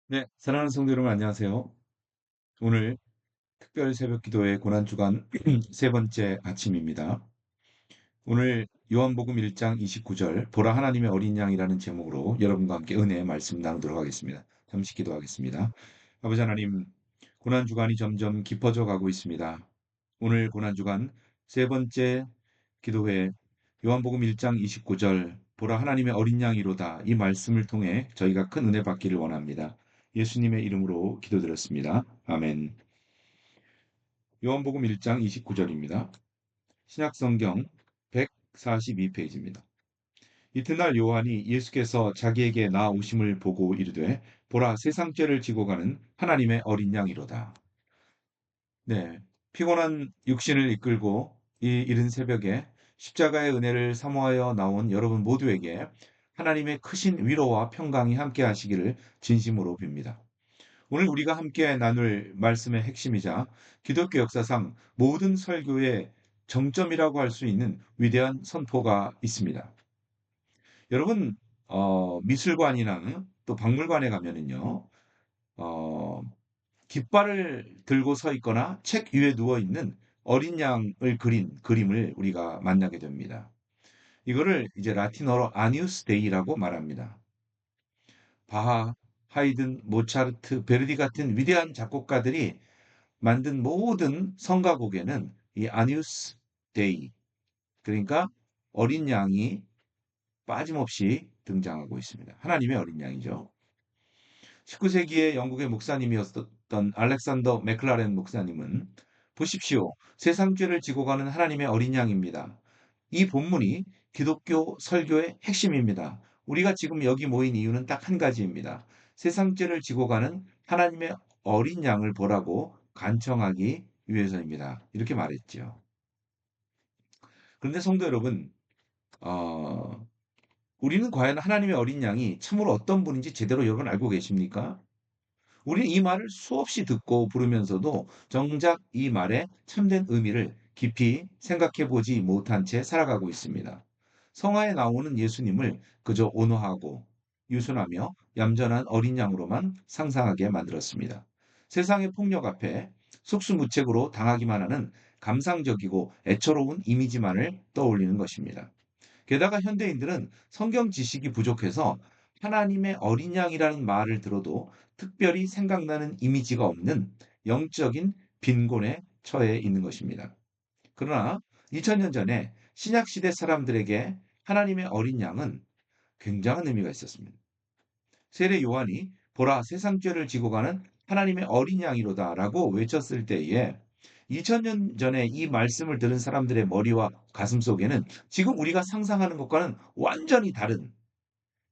네, 사랑하는 성도 여러분 안녕하세요. 오늘 특별 새벽 기도의 고난 주간 세 번째 아침입니다. 오늘 요한복음 1장 29절 보라 하나님의 어린 양이라는 제목으로 여러분과 함께 은혜의 말씀 나누도록 하겠습니다. 잠시 기도하겠습니다. 아버지 하나님, 고난 주간이 점점 깊어져 가고 있습니다. 오늘 고난 주간 세 번째 기도회 요한복음 1장 29절 보라 하나님의 어린 양이로다 이 말씀을 통해 저희가 큰 은혜 받기를 원합니다. 예수님의 이름으로 기도드렸습니다. 아멘. 요한복음 1장 29절입니다. 신약성경 142페이지입니다. 이튿날 요한이 예수께서 자기에게 나오심을 보고 이르되 보라 세상 죄를 지고 가는 하나님의 어린 양이로다. 네. 피곤한 육신을 이끌고 이 이른 새벽에 십자가의 은혜를 사모하여 나온 여러분 모두에게 하나님의 크신 위로와 평강이 함께 하시기를 진심으로 빕니다. 오늘 우리가 함께 나눌 말씀의 핵심이자 기독교 역사상 모든 설교의 정점이라고 할 수 있는 위대한 선포가 있습니다. 여러분, 미술관이나 또 박물관에 가면은요, 어, 깃발을 들고 서 있거나 책 위에 누워 있는 어린 양을 그린 그림을 우리가 만나게 됩니다. 이거를 이제 라틴어로 아니우스 데이라고 말합니다. 바하, 하이든, 모차르트, 베르디 같은 위대한 작곡가들이 만든 모든 성가곡에는 이 아니우스 데이, 그러니까 어린 양이 빠짐없이 등장하고 있습니다. 하나님의 어린 양이죠. 19세기의 영국의 목사님이었던 알렉산더 맥클라렌 목사님은 보십시오. 세상 죄를 지고 가는 하나님의 어린 양입니다. 이 본문이 기독교 설교의 핵심입니다. 우리가 지금 여기 모인 이유는 딱 한 가지입니다. 세상 죄를 지고 가는 하나님의 어린 양을 보라고 간청하기 위해서입니다. 이렇게 말했죠. 그런데 성도 여러분, 어, 우리는 과연 하나님의 어린 양이 참으로 어떤 분인지 제대로 여러분 알고 계십니까? 우리는 이 말을 수없이 듣고 부르면서도 정작 이 말의 참된 의미를 깊이 생각해 보지 못한 채 살아가고 있습니다. 성화에 나오는 예수님을 그저 온화하고 유순하며 얌전한 어린 양으로만 상상하게 만들었습니다. 세상의 폭력 앞에 속수무책으로 당하기만 하는 감상적이고 애처로운 이미지만을 떠올리는 것입니다. 게다가 현대인들은 성경 지식이 부족해서 하나님의 어린 양이라는 말을 들어도 특별히 생각나는 이미지가 없는 영적인 빈곤에 처해 있는 것입니다. 그러나 2000년 전에 신약 시대 사람들에게 하나님의 어린 양은 굉장한 의미가 있었습니다. 세례 요한이 보라 세상 죄를 지고 가는 하나님의 어린 양이로다라고 외쳤을 때에 2000년 전에 이 말씀을 들은 사람들의 머리와 가슴 속에는 지금 우리가 상상하는 것과는 완전히 다른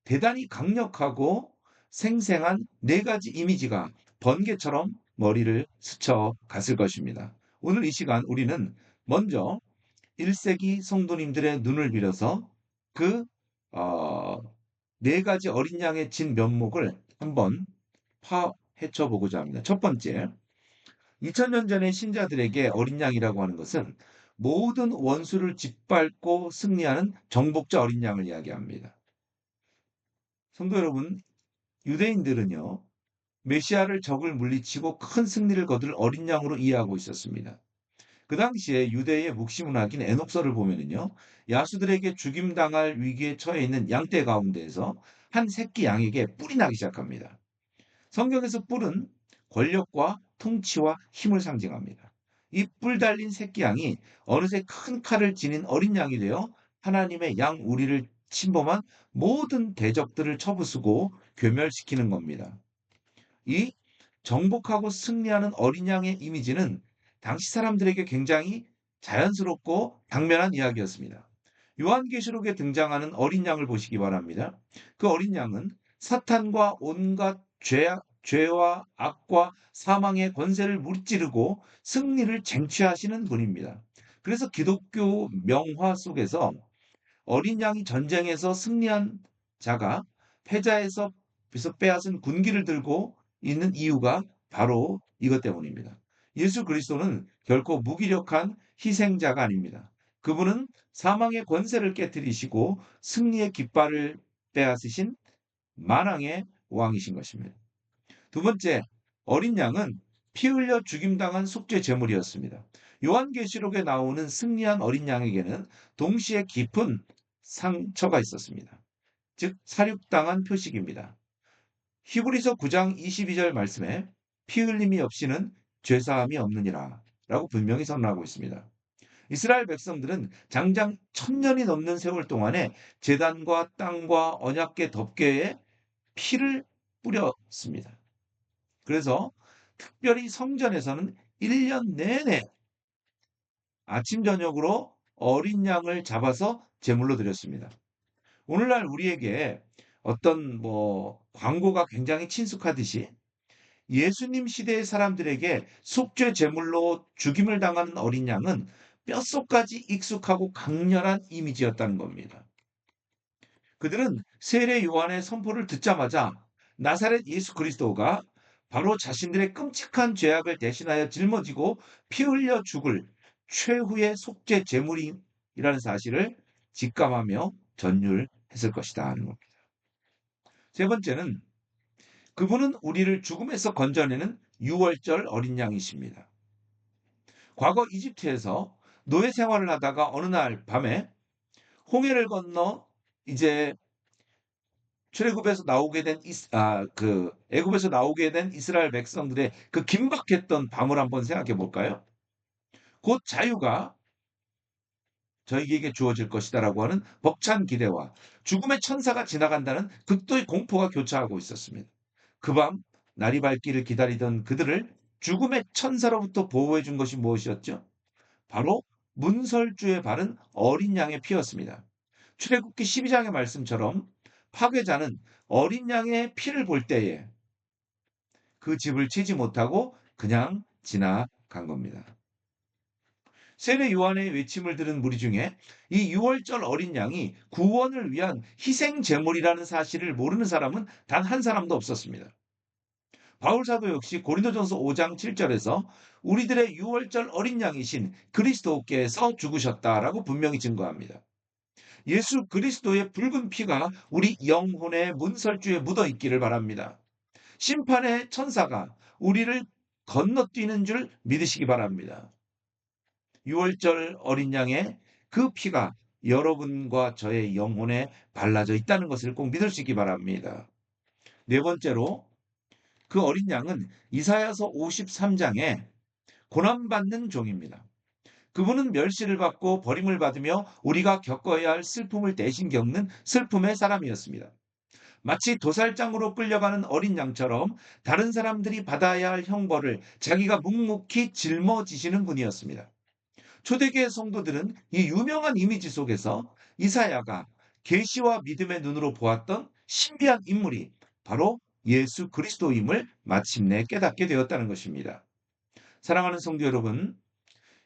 대단히 강력하고 생생한 네 가지 이미지가 번개처럼 머리를 스쳐 갔을 것입니다. 오늘 이 시간 우리는 먼저 1세기 성도님들의 눈을 빌어서 그 어, 네 가지 어린 양의 진면목을 한번 파헤쳐 보고자 합니다. 첫 번째, 2000년 전의 신자들에게 어린 양이라고 하는 것은 모든 원수를 짓밟고 승리하는 정복자 어린 양을 이야기합니다. 성도 여러분, 유대인들은요, 메시아를 적을 물리치고 큰 승리를 거둘 어린 양으로 이해하고 있었습니다. 그 당시에 유대의 묵시문학인 에녹서를 보면은요, 야수들에게 죽임당할 위기에 처해 있는 양떼 가운데에서 한 새끼 양에게 뿔이 나기 시작합니다. 성경에서 뿔은 권력과 통치와 힘을 상징합니다. 이 뿔 달린 새끼 양이 어느새 큰 칼을 지닌 어린 양이 되어 하나님의 양 우리를 침범한 모든 대적들을 쳐부수고 괴멸시키는 겁니다. 이 정복하고 승리하는 어린 양의 이미지는 당시 사람들에게 굉장히 자연스럽고 당면한 이야기였습니다. 요한계시록에 등장하는 어린 양을 보시기 바랍니다. 그 어린 양은 사탄과 온갖 죄와 악과 사망의 권세를 무찌르고 승리를 쟁취하시는 분입니다. 그래서 기독교 명화 속에서 어린 양이 전쟁에서 승리한 자가 패자에서 빼앗은 군기를 들고 있는 이유가 바로 이것 때문입니다. 예수 그리스도는 결코 무기력한 희생자가 아닙니다. 그분은 사망의 권세를 깨뜨리시고 승리의 깃발을 빼앗으신 만왕의 왕이신 것입니다. 두 번째, 어린 양은 피 흘려 죽임당한 속죄 제물이었습니다. 요한계시록에 나오는 승리한 어린 양에게는 동시에 깊은 상처가 있었습니다. 즉 살육당한 표식입니다. 히브리서 9장 22절 말씀에 피 흘림이 없이는 죄사함이 없느니라 라고 분명히 선언하고 있습니다. 이스라엘 백성들은 장장 1000년이 넘는 세월 동안에 제단과 땅과 언약궤 덮개에 피를 뿌렸습니다. 그래서 특별히 성전에서는 1년 내내 아침 저녁으로 어린 양을 잡아서 제물로 드렸습니다. 오늘날 우리에게 어떤 광고가 굉장히 친숙하듯이 예수님 시대의 사람들에게 속죄 제물로 죽임을 당하는 어린 양은 뼛속까지 익숙하고 강렬한 이미지였다는 겁니다. 그들은 세례 요한의 선포를 듣자마자 나사렛 예수 그리스도가 바로 자신들의 끔찍한 죄악을 대신하여 짊어지고 피 흘려 죽을 최후의 속죄 제물이라는 사실을 직감하며 전율했을 것이다 하는 겁니다. 세 번째는 그분은 우리를 죽음에서 건져내는 유월절 어린 양이십니다. 과거 이집트에서 노예 생활을 하다가 어느 날 밤에 홍해를 건너 이제 출애굽에서 나오게 된 애굽에서 나오게 된 이스라엘 백성들의 그 긴박했던 밤을 한번 생각해 볼까요? 곧 자유가 저희에게 주어질 것이다라고 하는 벅찬 기대와 죽음의 천사가 지나간다는 극도의 공포가 교차하고 있었습니다. 그 밤 날이 밝기를 기다리던 그들을 죽음의 천사로부터 보호해 준 것이 무엇이었죠? 바로 문설주에 바른 어린 양의 피였습니다. 출애굽기 12장의 말씀처럼 파괴자는 어린 양의 피를 볼 때에 그 집을 치지 못하고 그냥 지나간 겁니다. 세례 요한의 외침을 들은 무리 중에 이 유월절 어린 양이 구원을 위한 희생 제물이라는 사실을 모르는 사람은 단 한 사람도 없었습니다. 바울 사도 역시 고린도전서 5장 7절에서 우리들의 유월절 어린 양이신 그리스도께서 죽으셨다라고 분명히 증거합니다. 예수 그리스도의 붉은 피가 우리 영혼의 문설주에 묻어 있기를 바랍니다. 심판의 천사가 우리를 건너뛰는 줄 믿으시기 바랍니다. 유월절 어린 양의 그 피가 여러분과 저의 영혼에 발라져 있다는 것을 꼭 믿으시기 바랍니다. 네 번째로 그 어린 양은 이사야서 53장에 고난받는 종입니다. 그분은 멸시를 받고 버림을 받으며 우리가 겪어야 할 슬픔을 대신 겪는 슬픔의 사람이었습니다. 마치 도살장으로 끌려가는 어린 양처럼 다른 사람들이 받아야 할 형벌을 자기가 묵묵히 짊어지시는 분이었습니다. 초대교회 성도들은 이 유명한 이미지 속에서 이사야가 계시와 믿음의 눈으로 보았던 신비한 인물이 바로 예수 그리스도임을 마침내 깨닫게 되었다는 것입니다. 사랑하는 성도 여러분,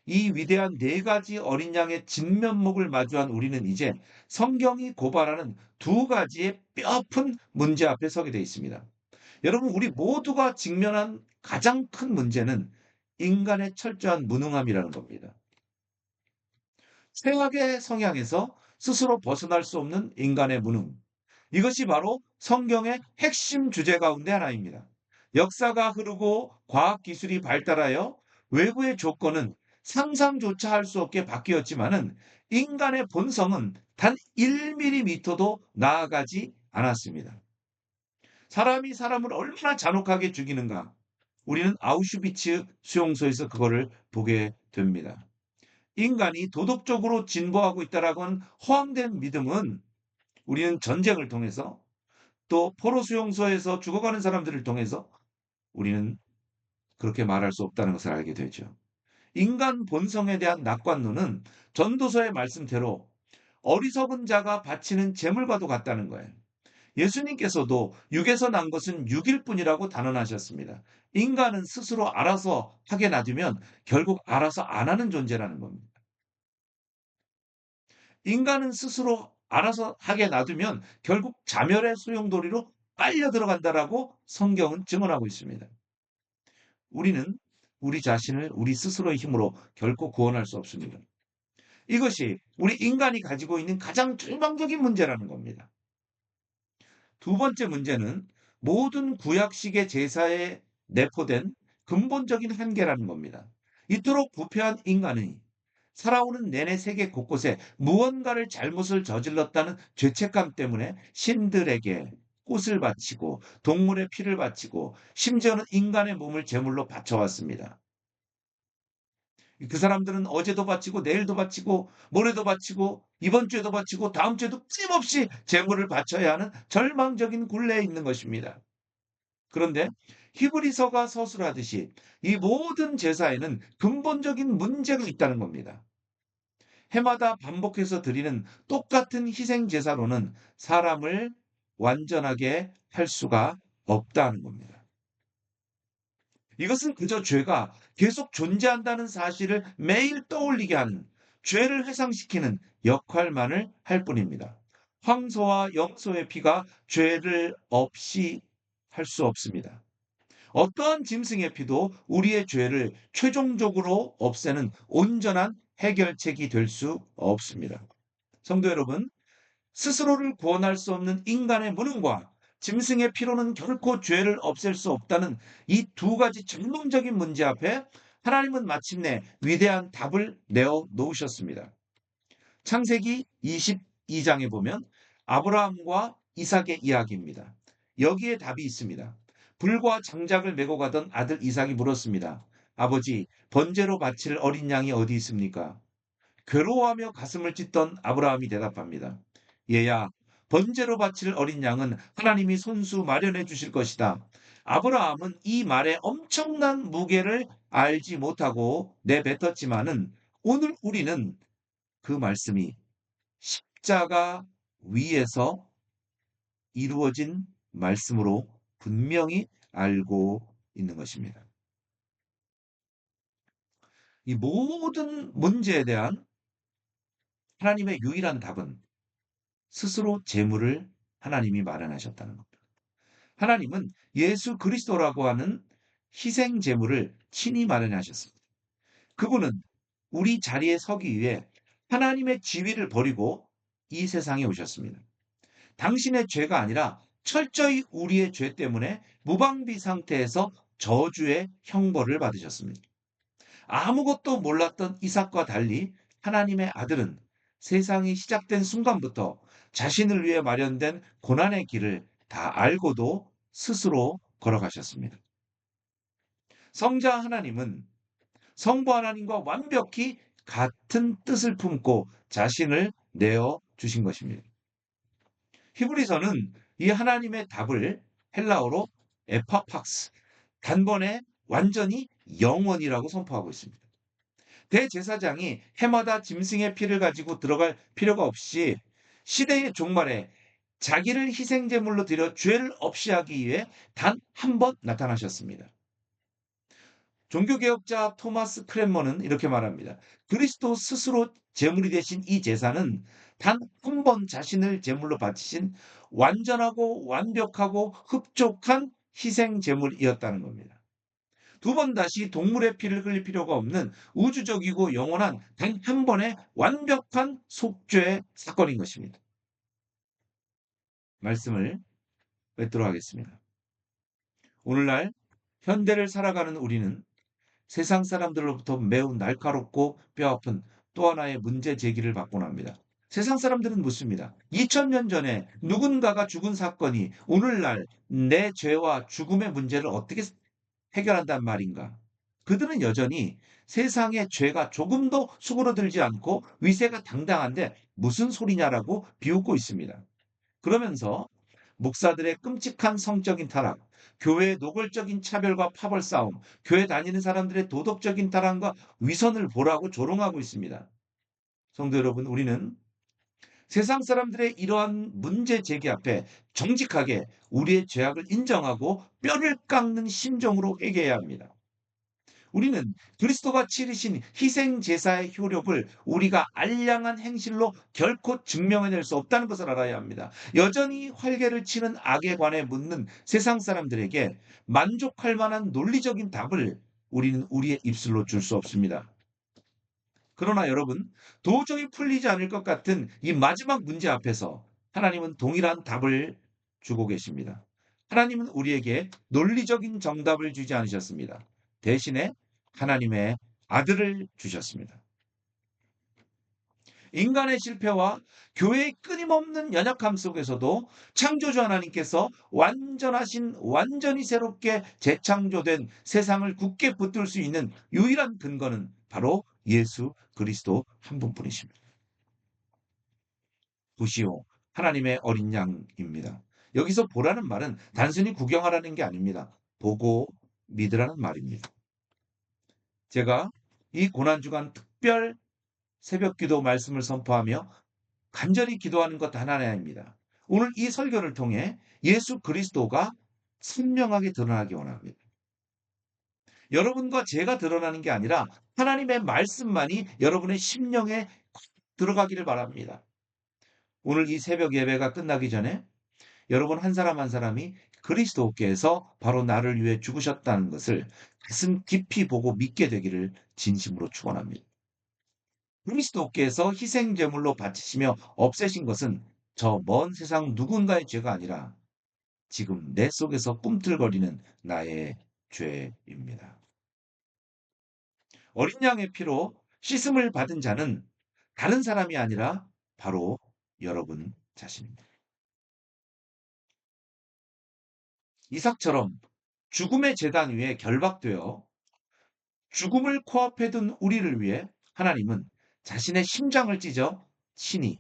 이 위대한 네 가지 어린 양의 진면목을 마주한 우리는 이제 성경이 고발하는 두 가지의 뼈아픈 문제 앞에 서게 되어 있습니다. 여러분, 우리 모두가 직면한 가장 큰 문제는 인간의 철저한 무능함이라는 겁니다. 최악의 성향에서 스스로 벗어날 수 없는 인간의 무능. 이것이 바로 성경의 핵심 주제 가운데 하나입니다. 역사가 흐르고 과학기술이 발달하여 외부의 조건은 상상조차 할 수 없게 바뀌었지만은 인간의 본성은 단 1mm도 나아가지 않았습니다. 사람이 사람을 얼마나 잔혹하게 죽이는가. 우리는 아우슈비츠 수용소에서 그거를 보게 됩니다. 인간이 도덕적으로 진보하고 있다라고 하는 허황된 믿음은 우리는 전쟁을 통해서 또 포로 수용소에서 죽어가는 사람들을 통해서 우리는 그렇게 말할 수 없다는 것을 알게 되죠. 인간 본성에 대한 낙관론은 전도서의 말씀대로 어리석은 자가 바치는 제물과도 같다는 거예요. 예수님께서도 육에서 난 것은 육일 뿐이라고 단언하셨습니다. 인간은 스스로 알아서 하게 놔두면 결국 알아서 안 하는 존재라는 겁니다. 인간은 스스로 알아서 하게 놔두면 결국 자멸의 소용돌이로 빨려 들어간다라고 성경은 증언하고 있습니다. 우리는 우리 자신을 우리 스스로의 힘으로 결코 구원할 수 없습니다. 이것이 우리 인간이 가지고 있는 가장 절망적인 문제라는 겁니다. 두 번째 문제는 모든 구약식의 제사에 내포된 근본적인 한계라는 겁니다. 이토록 부패한 인간이 살아오는 내내 세계 곳곳에 무언가를 잘못을 저질렀다는 죄책감 때문에 신들에게 꽃을 바치고 동물의 피를 바치고 심지어는 인간의 몸을 제물로 바쳐왔습니다. 그 사람들은 어제도 바치고 내일도 바치고 모레도 바치고 이번 주에도 바치고 다음 주에도 끊임없이 제물을 바쳐야 하는 절망적인 굴레에 있는 것입니다. 그런데 히브리서가 서술하듯이 이 모든 제사에는 근본적인 문제가 있다는 겁니다. 해마다 반복해서 드리는 똑같은 희생 제사로는 사람을 완전하게 할 수가 없다는 겁니다. 이것은 그저 죄가 계속 존재한다는 사실을 매일 떠올리게 하는, 죄를 회상시키는 역할만을 할 뿐입니다. 황소와 염소의 피가 죄를 없이 할 수 없습니다. 어떠한 짐승의 피도 우리의 죄를 최종적으로 없애는 온전한 해결책이 될 수 없습니다. 성도 여러분, 스스로를 구원할 수 없는 인간의 무능과 짐승의 피로는 결코 죄를 없앨 수 없다는 이 두 가지 전문적인 문제 앞에 하나님은 마침내 위대한 답을 내어 놓으셨습니다. 창세기 22장에 보면 아브라함과 이삭의 이야기입니다. 여기에 답이 있습니다. 불과 장작을 메고 가던 아들 이삭이 물었습니다. 아버지, 번제로 바칠 어린 양이 어디 있습니까? 괴로워하며 가슴을 찢던 아브라함이 대답합니다. 얘야, 번제로 바칠 어린 양은 하나님이 손수 마련해 주실 것이다. 아브라함은 이 말의 엄청난 무게를 알지 못하고 내뱉었지만은 오늘 우리는 그 말씀이 십자가 위에서 이루어진 말씀으로 분명히 알고 있는 것입니다. 이 모든 문제에 대한 하나님의 유일한 답은 스스로 재물을 하나님이 마련하셨다는 겁니다. 하나님은 예수 그리스도라고 하는 희생 제물을 친히 마련하셨습니다. 그분은 우리 자리에 서기 위해 하나님의 지위를 버리고 이 세상에 오셨습니다. 당신의 죄가 아니라 철저히 우리의 죄 때문에 무방비 상태에서 저주의 형벌을 받으셨습니다. 아무것도 몰랐던 이삭과 달리 하나님의 아들은 세상이 시작된 순간부터 자신을 위해 마련된 고난의 길을 다 알고도 스스로 걸어가셨습니다. 성자 하나님은 성부 하나님과 완벽히 같은 뜻을 품고 자신을 내어 주신 것입니다. 히브리서는 이 하나님의 답을 헬라어로 에파팍스, 단번에 완전히 영원이라고 선포하고 있습니다. 대제사장이 해마다 짐승의 피를 가지고 들어갈 필요가 없이 시대의 종말에 자기를 희생제물로 드려 죄를 없이 하기 위해 단 한 번 나타나셨습니다. 종교개혁자 토마스 크랜머는 이렇게 말합니다. 그리스도 스스로 제물이 되신 이 제사는 단 한 번 자신을 제물로 바치신 완전하고 완벽하고 흡족한 희생 제물이었다는 겁니다. 두 번 다시 동물의 피를 흘릴 필요가 없는 우주적이고 영원한 단 한 번의 완벽한 속죄 사건인 것입니다. 말씀을 맺도록 하겠습니다. 오늘날 현대를 살아가는 우리는 세상 사람들로부터 매우 날카롭고 뼈아픈 또 하나의 문제 제기를 받곤 합니다. 세상 사람들은 묻습니다. 2000년 전에 누군가가 죽은 사건이 오늘날 내 죄와 죽음의 문제를 어떻게 해결한단 말인가? 그들은 여전히 세상의 죄가 조금도 수그러들지 않고 위세가 당당한데 무슨 소리냐라고 비웃고 있습니다. 그러면서 목사들의 끔찍한 성적인 타락, 교회의 노골적인 차별과 파벌 싸움, 교회 다니는 사람들의 도덕적인 타락과 위선을 보라고 조롱하고 있습니다. 성도 여러분, 우리는 세상 사람들의 이러한 문제 제기 앞에 정직하게 우리의 죄악을 인정하고 뼈를 깎는 심정으로 회개해야 합니다. 우리는 그리스도가 치르신 희생 제사의 효력을 우리가 알량한 행실로 결코 증명해낼 수 없다는 것을 알아야 합니다. 여전히 활개를 치는 악에 관해 묻는 세상 사람들에게 만족할 만한 논리적인 답을 우리는 우리의 입술로 줄 수 없습니다. 그러나 여러분, 도저히 풀리지 않을 것 같은 이 마지막 문제 앞에서 하나님은 동일한 답을 주고 계십니다. 하나님은 우리에게 논리적인 정답을 주지 않으셨습니다. 대신에 하나님의 아들을 주셨습니다. 인간의 실패와 교회의 끊임없는 연약함 속에서도 창조주 하나님께서 완전히 새롭게 재창조된 세상을 굳게 붙들 수 있는 유일한 근거는 바로 예수 그리스도 한 분뿐이십니다. 보시오, 하나님의 어린 양입니다. 여기서 보라는 말은 단순히 구경하라는 게 아닙니다. 보고 믿으라는 말입니다. 제가 이 고난주간 특별 새벽 기도 말씀을 선포하며 간절히 기도하는 것 하나입니다. 오늘 이 설교를 통해 예수 그리스도가 선명하게 드러나기 원합니다. 여러분과 제가 드러나는 게 아니라 하나님의 말씀만이 여러분의 심령에 들어가기를 바랍니다. 오늘 이 새벽 예배가 끝나기 전에 여러분 한 사람 한 사람이 그리스도께서 바로 나를 위해 죽으셨다는 것을 가슴 깊이 보고 믿게 되기를 진심으로 축원합니다. 그리스도께서 희생 제물로 바치시며 없애신 것은 저 먼 세상 누군가의 죄가 아니라 지금 내 속에서 꿈틀거리는 나의 죄입니다. 어린 양의 피로 씻음을 받은 자는 다른 사람이 아니라 바로 여러분 자신입니다. 이삭처럼 죽음의 제단 위에 결박되어 죽음을 코앞에 둔 우리를 위해 하나님은 자신의 심장을 찢어 친히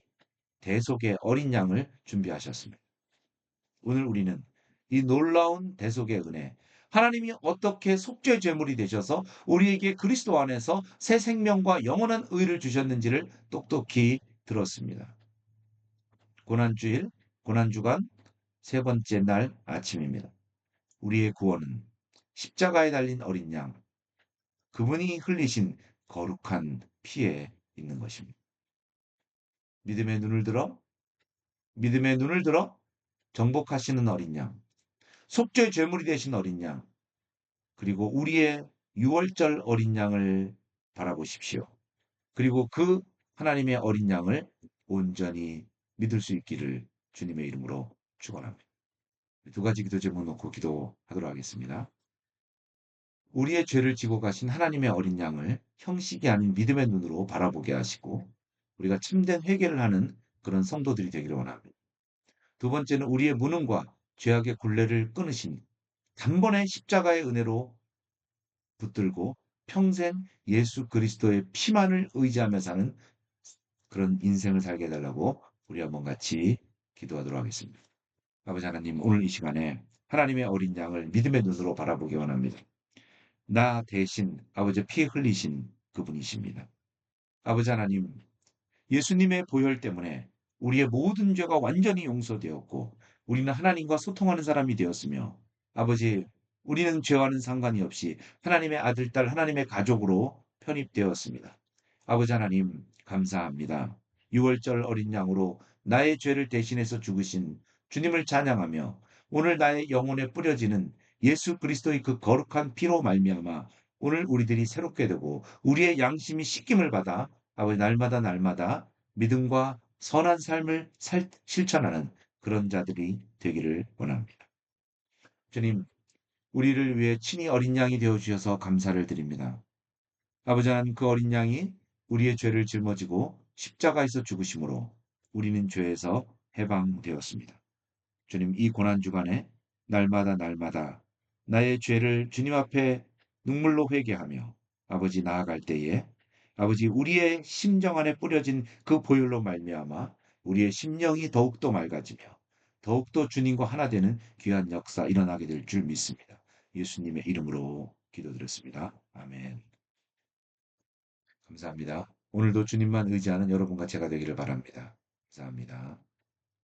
대속의 어린 양을 준비하셨습니다. 오늘 우리는 이 놀라운 대속의 은혜, 하나님이 어떻게 속죄 제물이 되셔서 우리에게 그리스도 안에서 새 생명과 영원한 의를 주셨는지를 똑똑히 들었습니다. 고난주일, 고난주간 세 번째 날 아침입니다. 우리의 구원은 십자가에 달린 어린 양, 그분이 흘리신 거룩한 피에 있는 것입니다. 믿음의 눈을 들어, 믿음의 눈을 들어 정복하시는 어린 양, 속죄 제물이 되신 어린 양, 그리고 우리의 유월절 어린 양을 바라보십시오. 그리고 그 하나님의 어린 양을 온전히 믿을 수 있기를 주님의 이름으로 축원합니다. 두 가지 기도 제목 놓고 기도하도록 하겠습니다. 우리의 죄를 지고 가신 하나님의 어린 양을 형식이 아닌 믿음의 눈으로 바라보게 하시고 우리가 참된 회개를 하는 그런 성도들이 되기를 원합니다. 두 번째는 우리의 무능과 죄악의 굴레를 끊으신 단번에 십자가의 은혜로 붙들고 평생 예수 그리스도의 피만을 의지하며 사는 그런 인생을 살게 해달라고 우리 한번 같이 기도하도록 하겠습니다. 아버지 하나님, 오늘 이 시간에 하나님의 어린 양을 믿음의 눈으로 바라보기 원합니다. 나 대신 아버지 피 흘리신 그분이십니다. 아버지 하나님, 예수님의 보혈 때문에 우리의 모든 죄가 완전히 용서되었고 우리는 하나님과 소통하는 사람이 되었으며 아버지, 우리는 죄와는 상관이 없이 하나님의 아들, 딸, 하나님의 가족으로 편입되었습니다. 아버지 하나님, 감사합니다. 6월절 어린 양으로 나의 죄를 대신해서 죽으신 주님을 찬양하며 오늘 나의 영혼에 뿌려지는 예수 그리스도의 그 거룩한 피로 말미암아 오늘 우리들이 새롭게 되고 우리의 양심이 씻김을 받아 아버지 날마다 믿음과 선한 삶을 실천하는 그런 자들이 되기를 원합니다. 주님, 우리를 위해 친히 어린 양이 되어 주셔서 감사를 드립니다. 아버지 하나님, 그 어린 양이 우리의 죄를 짊어지고 십자가에서 죽으심으로 우리는 죄에서 해방되었습니다. 주님, 이 고난 주간에 날마다 나의 죄를 주님 앞에 눈물로 회개하며 아버지 나아갈 때에 아버지 우리의 심정 안에 뿌려진 그 보혈로 말미암아 우리의 심령이 더욱더 맑아지며 더욱더 주님과 하나 되는 귀한 역사 일어나게 될 줄 믿습니다. 예수님의 이름으로 기도드렸습니다. 아멘. 감사합니다. 오늘도 주님만 의지하는 여러분과 제가 되기를 바랍니다. 감사합니다.